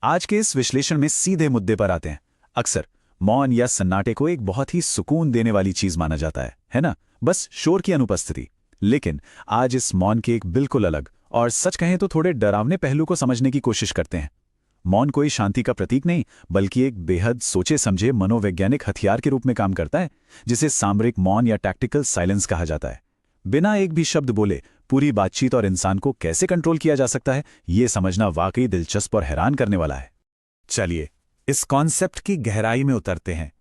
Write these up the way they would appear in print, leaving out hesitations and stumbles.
आज के इस विश्लेषण में सीधे मुद्दे पर आते हैं। अक्सर मौन या सन्नाटे को एक बहुत ही सुकून देने वाली चीज माना जाता है ना? बस शोर की अनुपस्थिति। लेकिन आज इस मौन के एक बिल्कुल अलग और सच कहें तो थोड़े डरावने पहलू को समझने की कोशिश करते हैं। मौन कोई शांति का प्रतीक नहीं, बल्कि एक बेहद सोचे समझे मनोवैज्ञानिक हथियार के रूप में काम करता है, जिसे सामरिक मौन या टैक्टिकल साइलेंस कहा जाता है। बिना एक भी शब्द बोले पूरी बातचीत और इंसान को कैसे कंट्रोल किया जा सकता है, ये समझना वाकई दिलचस्प और हैरान करने वाला है। चलिए इस कॉन्सेप्ट की गहराई में उतरते हैं।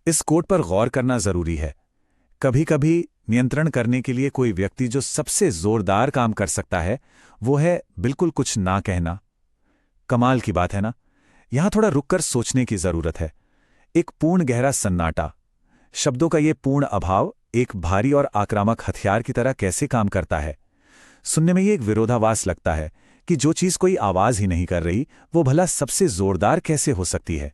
इस कोट पर गौर करना जरूरी है। कभी कभी नियंत्रण करने के लिए कोई व्यक्ति जो सबसे जोरदार काम कर सकता है वो है बिल्कुल कुछ ना कहना। कमाल की बात है ना? यहां थोड़ा रुककर सोचने की जरूरत है। एक पूर्ण गहरा सन्नाटा, शब्दों का ये पूर्ण अभाव एक भारी और आक्रामक हथियार की तरह कैसे काम करता है। सुनने में ये एक विरोधाभास लगता है कि जो चीज कोई आवाज ही नहीं कर रही वो भला सबसे जोरदार कैसे हो सकती है।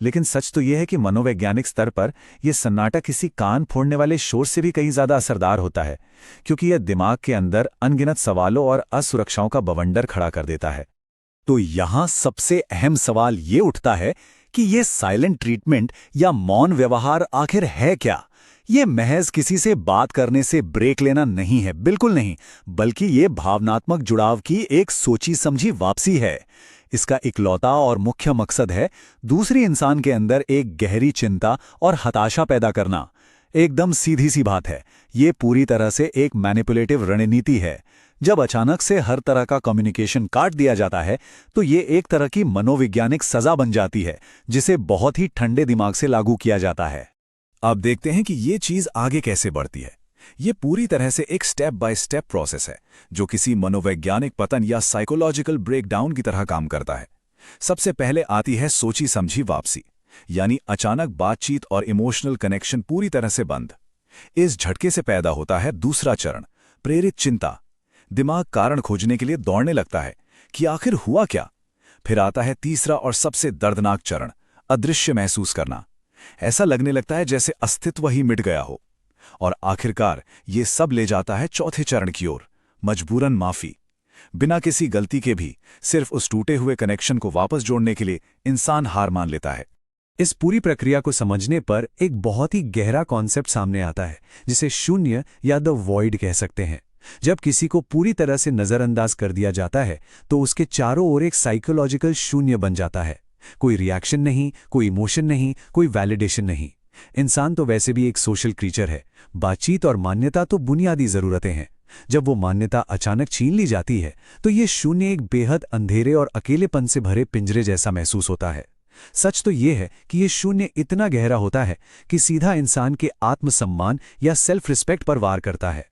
लेकिन सच तो यह है कि मनोवैज्ञानिक स्तर पर यह सन्नाटा किसी कान फोड़ने वाले शोर से भी कहीं ज्यादा असरदार होता है, क्योंकि यह दिमाग के अंदर अनगिनत सवालों और असुरक्षाओं का बवंडर खड़ा कर देता है। तो यहां सबसे अहम सवाल ये उठता है कि ये साइलेंट ट्रीटमेंट या मौन व्यवहार आखिर है क्या? ये महज किसी से बात करने से ब्रेक लेना नहीं है, बिल्कुल नहीं, बल्कि ये भावनात्मक जुड़ाव की एक सोची समझी वापसी है। इसका इकलौता और मुख्य मकसद है दूसरी इंसान के अंदर एक गहरी चिंता और हताशा पैदा करना। एकदम सीधी सी बात है, ये पूरी तरह से एक मैनिपुलेटिव रणनीति है। जब अचानक से हर तरह का कम्युनिकेशन काट दिया जाता है तो ये एक तरह की मनोवैज्ञानिक सजा बन जाती है, जिसे बहुत ही ठंडे दिमाग से लागू किया जाता है। अब देखते हैं कि ये चीज आगे कैसे बढ़ती है। ये पूरी तरह से एक स्टेप बाय स्टेप प्रोसेस है, जो किसी मनोवैज्ञानिक पतन या साइकोलॉजिकल ब्रेकडाउन की तरह काम करता है। सबसे पहले आती है सोची समझी वापसी, यानी अचानक बातचीत और इमोशनल कनेक्शन पूरी तरह से बंद। इस झटके से पैदा होता है दूसरा चरण, प्रेरित चिंता। दिमाग कारण खोजने के लिए दौड़ने लगता है कि आखिर हुआ क्या। फिर आता है तीसरा और सबसे दर्दनाक चरण, अदृश्य महसूस करना। ऐसा लगने लगता है जैसे अस्तित्व ही मिट गया हो। और आखिरकार ये सब ले जाता है चौथे चरण की ओर, मजबूरन माफी। बिना किसी गलती के भी सिर्फ उस टूटे हुए कनेक्शन को वापस जोड़ने के लिए इंसान हार मान लेता है। इस पूरी प्रक्रिया को समझने पर एक बहुत ही गहरा कॉन्सेप्ट सामने आता है, जिसे शून्य या द वॉइड कह सकते हैं। जब किसी को पूरी तरह से नजरअंदाज कर दिया जाता है तो उसके चारों ओर एक साइकोलॉजिकल शून्य बन जाता है। कोई रिएक्शन नहीं, कोई इमोशन नहीं, कोई वैलिडेशन नहीं। इंसान तो वैसे भी एक सोशल क्रीचर है। बातचीत और मान्यता तो बुनियादी जरूरतें हैं। जब वो मान्यता अचानक छीन ली जाती है तो ये शून्य एक बेहद अंधेरे और अकेलेपन से भरे पिंजरे जैसा महसूस होता है। सच तो ये है कि ये शून्य इतना गहरा होता है कि सीधा इंसान के आत्मसम्मान या सेल्फ रिस्पेक्ट पर वार करता है।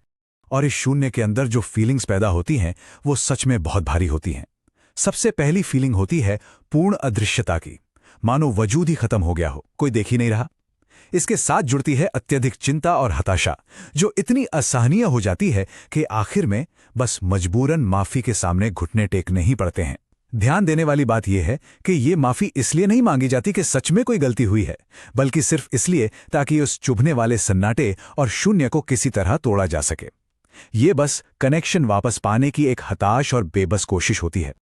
और इस शून्य के अंदर जो फीलिंग्स पैदा होती हैं वो सच में बहुत भारी होती हैं। सबसे पहली फीलिंग होती है पूर्ण अदृश्यता की, मानो वजूद ही खत्म हो गया हो, कोई देख ही नहीं रहा। इसके साथ जुड़ती है अत्यधिक चिंता और हताशा, जो इतनी असहनीय हो जाती है कि आखिर में बस मजबूरन माफी के सामने घुटने टेकने ही पड़ते हैं। ध्यान देने वाली बात यह है कि ये माफी इसलिए नहीं मांगी जाती कि सच में कोई गलती हुई है, बल्कि सिर्फ इसलिए ताकि उस चुभने वाले सन्नाटे और शून्य को किसी तरह तोड़ा जा सके। ये बस कनेक्शन वापस पाने की एक हताश और बेबस कोशिश होती है।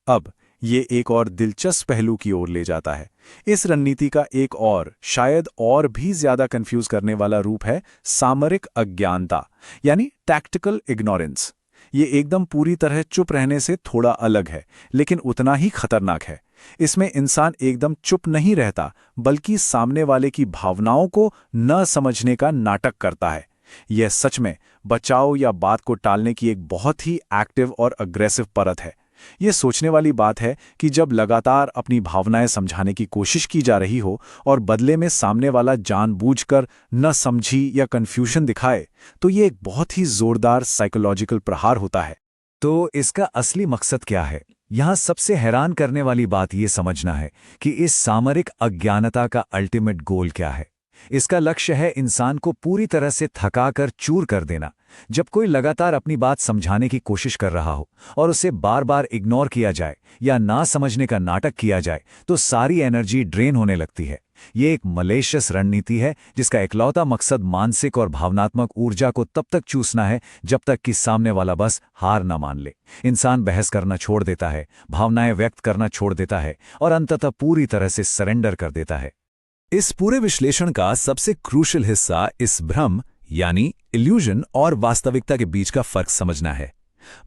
अब ये एक और दिलचस्प पहलू की ओर ले जाता है। इस रणनीति का एक और, शायद और भी ज्यादा कंफ्यूज करने वाला रूप है सामरिक अज्ञानता, यानी टैक्टिकल इग्नोरेंस। ये एकदम पूरी तरह चुप रहने से थोड़ा अलग है, लेकिन उतना ही खतरनाक है। इसमें इंसान एकदम चुप नहीं रहता, बल्कि सामने वाले की भावनाओं को न समझने का नाटक करता है। यह सच में बचाव या बात को टालने की एक बहुत ही एक्टिव और अग्रेसिव परत है। यह सोचने वाली बात है कि जब लगातार अपनी भावनाएं समझाने की कोशिश की जा रही हो और बदले में सामने वाला जानबूझकर न समझी या कंफ्यूजन दिखाए, तो यह एक बहुत ही जोरदार साइकोलॉजिकल प्रहार होता है। तो इसका असली मकसद क्या है? यहां सबसे हैरान करने वाली बात यह समझना है कि इस सामरिक अज्ञानता का अल्टीमेट गोल क्या है। इसका लक्ष्य है इंसान को पूरी तरह से थका कर चूर कर देना। जब कोई लगातार अपनी बात समझाने की कोशिश कर रहा हो और उसे बार बार इग्नोर किया जाए या ना समझने का नाटक किया जाए, तो सारी एनर्जी ड्रेन होने लगती है। ये एक मलेशियस रणनीति है जिसका इकलौता मकसद मानसिक और भावनात्मक ऊर्जा को तब तक चूसना है जब तक कि सामने वाला बस हार न मान ले। इंसान बहस करना छोड़ देता है, भावनाएं व्यक्त करना छोड़ देता है और अंततः पूरी तरह से सरेंडर कर देता है। इस पूरे विश्लेषण का सबसे क्रूशियल हिस्सा इस भ्रम यानी इल्यूजन और वास्तविकता के बीच का फर्क समझना है।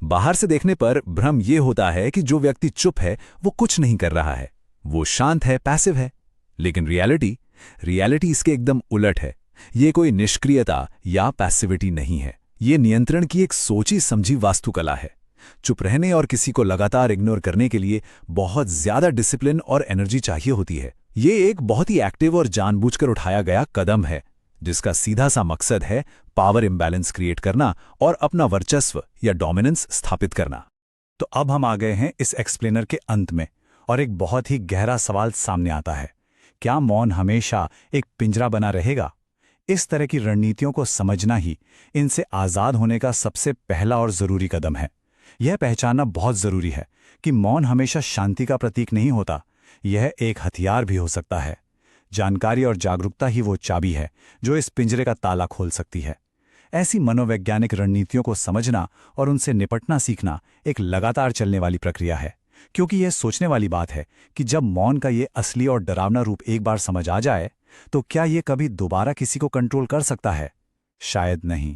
बाहर से देखने पर भ्रम ये होता है कि जो व्यक्ति चुप है वो कुछ नहीं कर रहा है, वो शांत है, पैसिव है। लेकिन रियलिटी इसके एकदम उलट है। ये कोई निष्क्रियता या पैसिविटी नहीं है, ये नियंत्रण की एक सोची समझी वास्तुकला है। चुप रहने और किसी को लगातार इग्नोर करने के लिए बहुत ज्यादा डिसिप्लिन और एनर्जी चाहिए होती है। ये एक बहुत ही एक्टिव और जानबूझकर उठाया गया कदम है जिसका सीधा सा मकसद है पावर इम्बैलेंस क्रिएट करना और अपना वर्चस्व या डोमिनेंस स्थापित करना। तो अब हम आ गए हैं इस एक्सप्लेनर के अंत में और एक बहुत ही गहरा सवाल सामने आता है, क्या मौन हमेशा एक पिंजरा बना रहेगा? इस तरह की रणनीतियों को समझना ही इनसे आज़ाद होने का सबसे पहला और ज़रूरी कदम है। यह पहचानना बहुत ज़रूरी है कि मौन हमेशा शांति का प्रतीक नहीं होता, यह एक हथियार भी हो सकता है। जानकारी और जागरूकता ही वो चाबी है जो इस पिंजरे का ताला खोल सकती है। ऐसी मनोवैज्ञानिक रणनीतियों को समझना और उनसे निपटना सीखना एक लगातार चलने वाली प्रक्रिया है, क्योंकि यह सोचने वाली बात है कि जब मौन का ये असली और डरावना रूप एक बार समझ आ जाए तो क्या ये कभी दोबारा किसी को कंट्रोल कर सकता है? शायद नहीं।